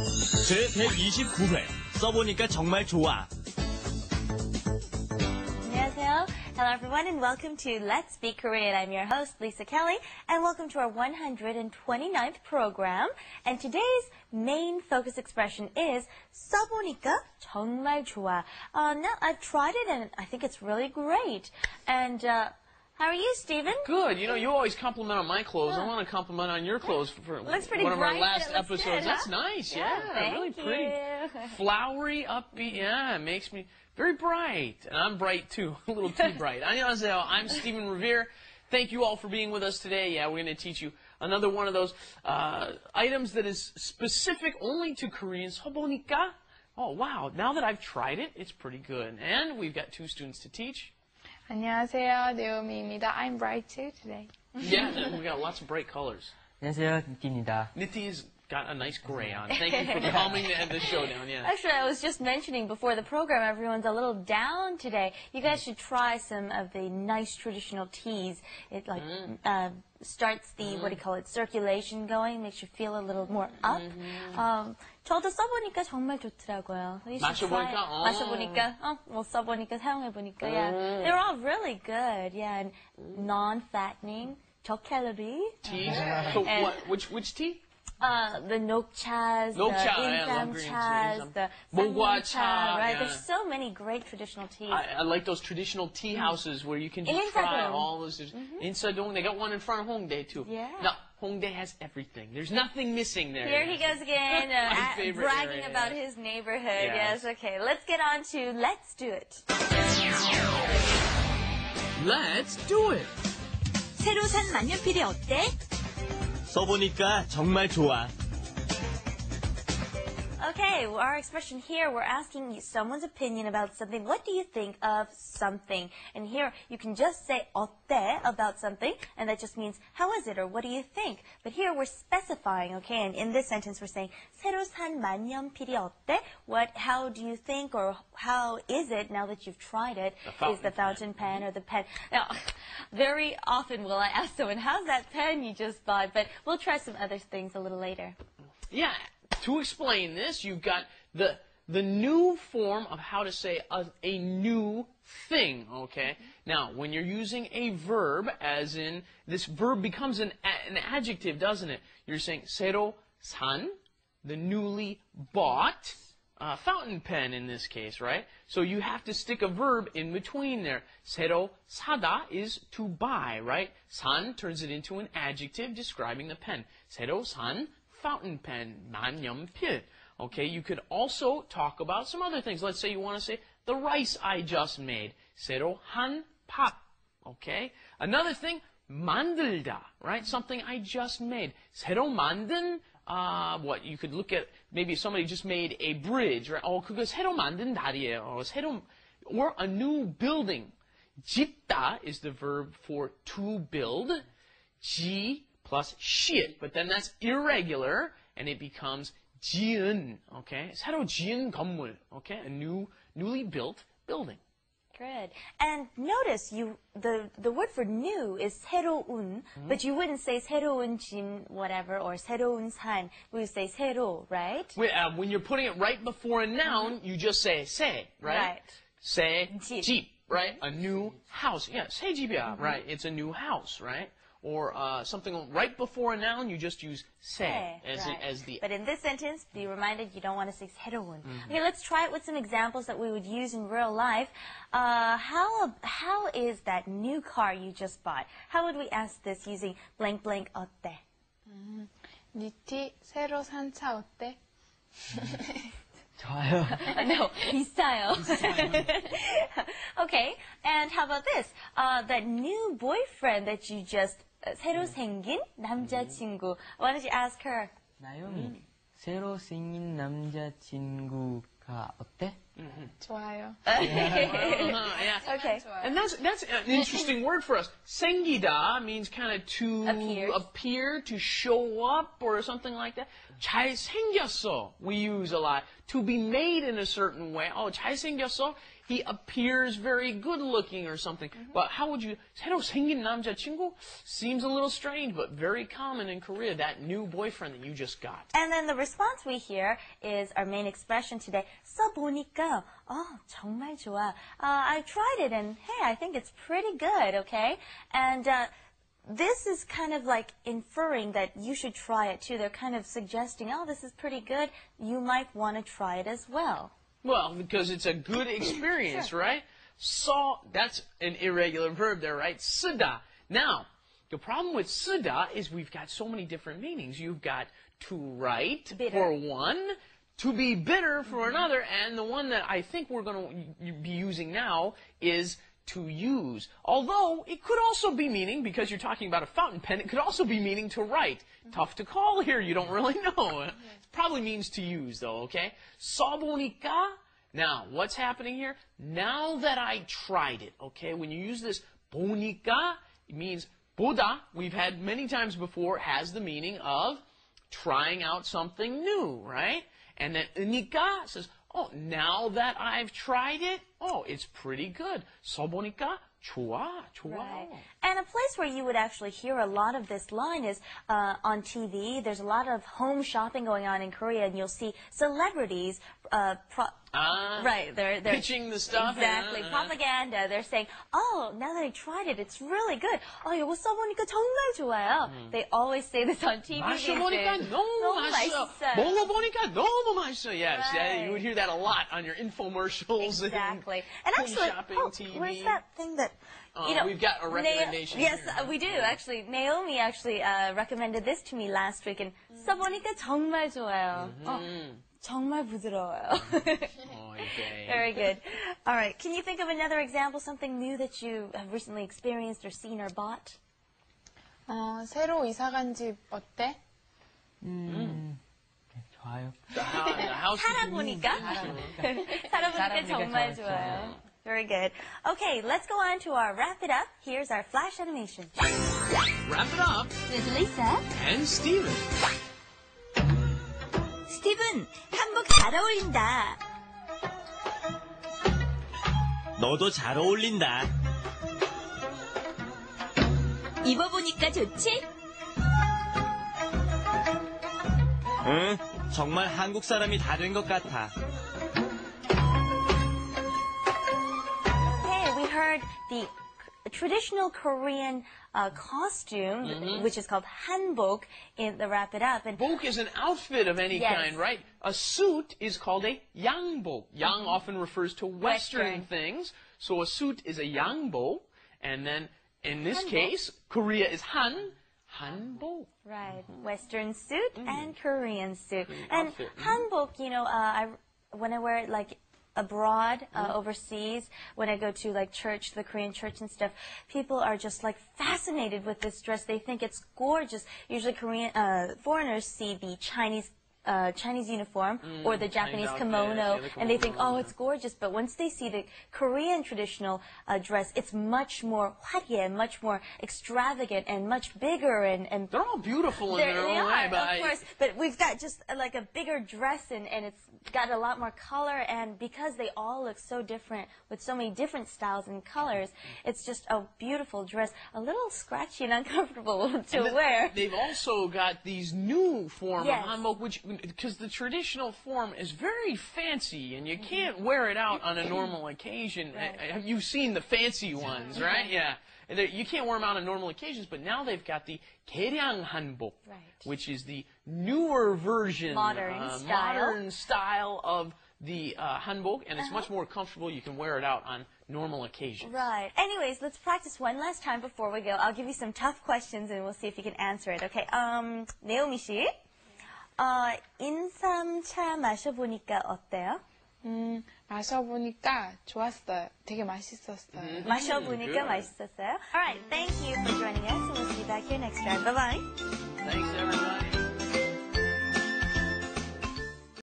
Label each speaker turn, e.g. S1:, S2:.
S1: 제129회 써보니까 정말 좋아.
S2: 안녕하세요. Hello everyone and welcome to Let's Speak Korean. I'm your host Lisa Kelly and welcome to our 129th program. And today's main focus expression is 써보니까 정말 좋아. Now I've tried it and I think it's really great. And how are you, Stephen?
S3: Good. You know, you always compliment on my clothes. I want to compliment on your clothes for
S2: looks pretty
S3: one of our
S2: bright,
S3: last
S2: but it looks
S3: episodes.
S2: good, huh?
S3: That's nice. Yeah, really
S2: thank
S3: pretty.
S2: you.
S3: Flowery, upbeat. Yeah, it makes me very bright. And I'm bright, too. A little too bright. 안녕하세요. I'm Stephen Revere. Thank you all for being with us today. Yeah, we're going to teach you another one of those items that is specific only to Koreans. 써보니까. Oh, wow. Now that I've tried it, it's pretty good. And we've got two students to teach.
S4: 안녕하세요, 네오미입니다. I'm bright too today.
S3: Yeah, we got lots of bright colors.
S5: 안녕하세요, 니티입니다.
S3: Nithi's got a nice gray on. Thank you for calming the show down. Yeah.
S2: Actually, I was just mentioning before the program, everyone's a little down today. You guys should try some of the nice traditional teas. It like starts the, what do you call it, circulation going, makes you feel a little more up. 저도 써보니까 정말 좋더라고요. You should try it. 마셔보니까, 뭐 써보니까, 사용해보니까, yeah. They're all really good, yeah, and non-fattening, 저칼로리.
S3: Teas? So which tea?
S2: The 녹차's, the 인삼 차's, the
S3: 목화차,
S2: right?
S3: yeah.
S2: There's so many great traditional teas.
S3: I like those traditional tea houses where you can just try all those. Inside Dong, they got one in front of Hongdae too.
S2: Yeah.
S3: Now, Hongdae has everything. There's nothing missing there.
S2: Here he goes again, bragging about his neighborhood. Yes, okay. Let's get on to Let's Do It.
S3: Let's do it.
S6: 새로 산 만년필이 어때?
S1: 써보니까 정말 좋아.
S2: Okay, well, our expression here, we're asking you someone's opinion about something. What do you think of something? And here, you can just say 어때 about something, and that just means how is it or what do you think? But here, we're specifying, okay? And in this sentence, we're saying 새로 산 만년필이 어때? How do you think or how is it now that you've tried it? Is the fountain pen or the pen? Now, very often will I ask someone, how's that pen you just bought? But we'll try some other things a little later.
S3: Yeah. To explain this, you've got the new form of how to say a new thing, okay? Now, when you're using a verb, as in, this verb becomes an adjective, doesn't it? You're saying 새로 산, the newly bought, fountain pen in this case, right? So you have to stick a verb in between there. 새로 사다 is to buy, right? 산 turns it into an adjective describing the pen. 새로 산 fountain pen, 만년필. Okay, you could also talk about some other things. Let's say you want to say the rice I just made. 새로 한 밥. Okay? Another thing, 만들다, right? Something I just made. 새로 만든, what? You could look at, maybe somebody just made a bridge, right? 그거 새로 만든 다리예요. Or a new building. 짓다 is the verb for to build. Plus shit, but then that's irregular, and it becomes 지은, okay? 새로 지은 건물, okay? A newly built building.
S2: Good. And notice the word for new is 새로운, but you wouldn't say 새로운 집, whatever, or 새로운 산. We would say 새로, right?
S3: When you're putting it right before a noun, you just say 새, right?
S2: Right.
S3: 새
S2: 집.
S3: 집, right? A new house. Yeah, 새 집이야, right? It's a new house, right? Or something right before a noun, you just use 새 as the...
S2: But in this sentence, be reminded you don't want to say 새로운. Okay, let's try it with some examples that we would use in real life. How is that new car you just bought? How would we ask this using blank blank 어때?
S4: 니티 새로 산 차 어때?
S5: 좋아요.
S2: No, 비싸요. Okay, and how about this? That new boyfriend that you just 새로 생긴 남자친구. Why don't you ask her?
S5: 나영이, 새로 생긴 남자친구가 보니까 어때?
S4: 좋아요.
S3: Yeah.
S2: Okay.
S3: And that's an interesting word for us. 생기다 means kind of to
S2: Appears.
S3: appear, to show up, or something like that. 잘생겼어, we use a lot. To be made in a certain way. Oh, 잘생겼어? He appears very good looking or something. But how would you, 새로 생긴 남자친구? Seems a little strange, but very common in Korea, that new boyfriend that you just got.
S2: And then the response we hear is our main expression today. 써보니까, 정말 좋아. I tried it and hey, I think it's pretty good, okay? And this is kind of like inferring that you should try it too. They're kind of suggesting, this is pretty good. You might want to try it as well.
S3: Well, because it's a good experience, right? That's an irregular verb there, right? 쓰다. Now, the problem with 쓰다 is we've got so many different meanings. You've got to write
S2: Bitter.
S3: for one, to be bitter for another, and the one that I think we're going to be using now is to use. Although, it could also be meaning, because you're talking about a fountain pen, it could also be meaning to write. Tough to call here, you don't really know. It probably means to use, though, okay? 써보니까, now, what's happening here? Now that I tried it, okay? When you use this 보니까, it means 보다, we've had many times before, has the meaning of trying out something new, right? And then 으니까 says, now that I've tried it, it's pretty good. 써보니까 좋아.
S2: Right. And a place where you would actually hear a lot of this line is on TV. There's a lot of home shopping going on in Korea, and you'll see celebrities right, they're
S3: pitching the stuff.
S2: Exactly. Propaganda. They're saying, now that I tried it, it's really good. 이거 써보니까 정말 좋아요. They always say this on TV.
S3: 마셔보니까 너무 맛있어. 먹어보니까 너무 맛있어. Yes,
S2: Right.
S3: yeah, you would hear that a lot on your infomercials.
S2: Exactly.
S3: And
S2: And actually,
S3: shopping TV.
S2: where's that thing that,
S3: we've got a recommendation
S2: Yes,
S3: here.
S2: we do, actually. Naomi actually recommended this to me last week, and 써보니까 정말 좋아요. 정말 부드러워요.
S3: Okay.
S2: Very good. All right. Can you think of another example, something new that you have recently experienced or seen or bought?
S4: 새로 이사 간 집 어때?
S5: 좋아요.
S3: The house
S2: 살아보니까? 살아보니까 정말 좋아요. Very good. Okay, let's go on to our wrap it up. Here's our flash animation.
S3: Wrap it up.
S6: With Lisa.
S3: And Steven.
S6: 스티븐, 한복 잘 어울린다.
S1: 너도 잘 어울린다.
S6: 입어보니까 좋지?
S1: 응, 정말 한국 사람이 다 된 것 같아.
S2: Okay, we heard the traditional Korean costume, which is called hanbok, in the wrap it up. And
S3: Bok is an outfit of any
S2: Yes.
S3: kind, right? A suit is called a yangbok. Yang often refers to Western
S2: Western.
S3: things. So a suit is a yangbok. And then, in this
S2: Hanbok.
S3: case, Korea is hanbok.
S2: right, Western suit and Korean suit.
S3: Korean
S2: And
S3: outfit,
S2: hanbok, when I wear it like abroad, overseas, when I go to like church, the Korean church and stuff, people are just like fascinated with this dress. They think it's gorgeous. Usually Korean foreigners see the Chinese uniform or the Japanese
S3: outfit,
S2: kimono,
S3: yeah, the
S2: and they think,
S3: kimono,
S2: it's gorgeous. But once they see the Korean traditional dress, it's much more 화려해, much more extravagant, and much bigger. And
S3: They're all beautiful in their
S2: they
S3: own way,
S2: are,
S3: but
S2: of course. But we've got just like a bigger dress, and it's got a lot more color. And because they all look so different with so many different styles and colors, it's just a beautiful dress. A little scratchy and uncomfortable to wear.
S3: They've also got these new form
S2: Yes.
S3: of hanbok, which, because the traditional form is very fancy, and you can't wear it out on a normal occasion. Have you seen the fancy ones, right? Yeah. And you can't wear them out on normal occasions, but now they've got the 개량 hanbok, which is the newer version, modern style of the hanbok, and it's much more comfortable. You can wear it out on normal occasions.
S2: Right. Anyways, let's practice one last time before we go. I'll give you some tough questions, and we'll see if you can answer it. Okay. 네오미 씨, 인삼차 마셔보니까 어때요?
S4: 마셔보니까 좋았어요. 되게 맛있었어요.
S2: 마셔보니까
S3: good.
S2: 맛있었어요. All right. Thank you for joining us, and we'll see you back here next time. Bye-bye.
S3: Thanks, everybody.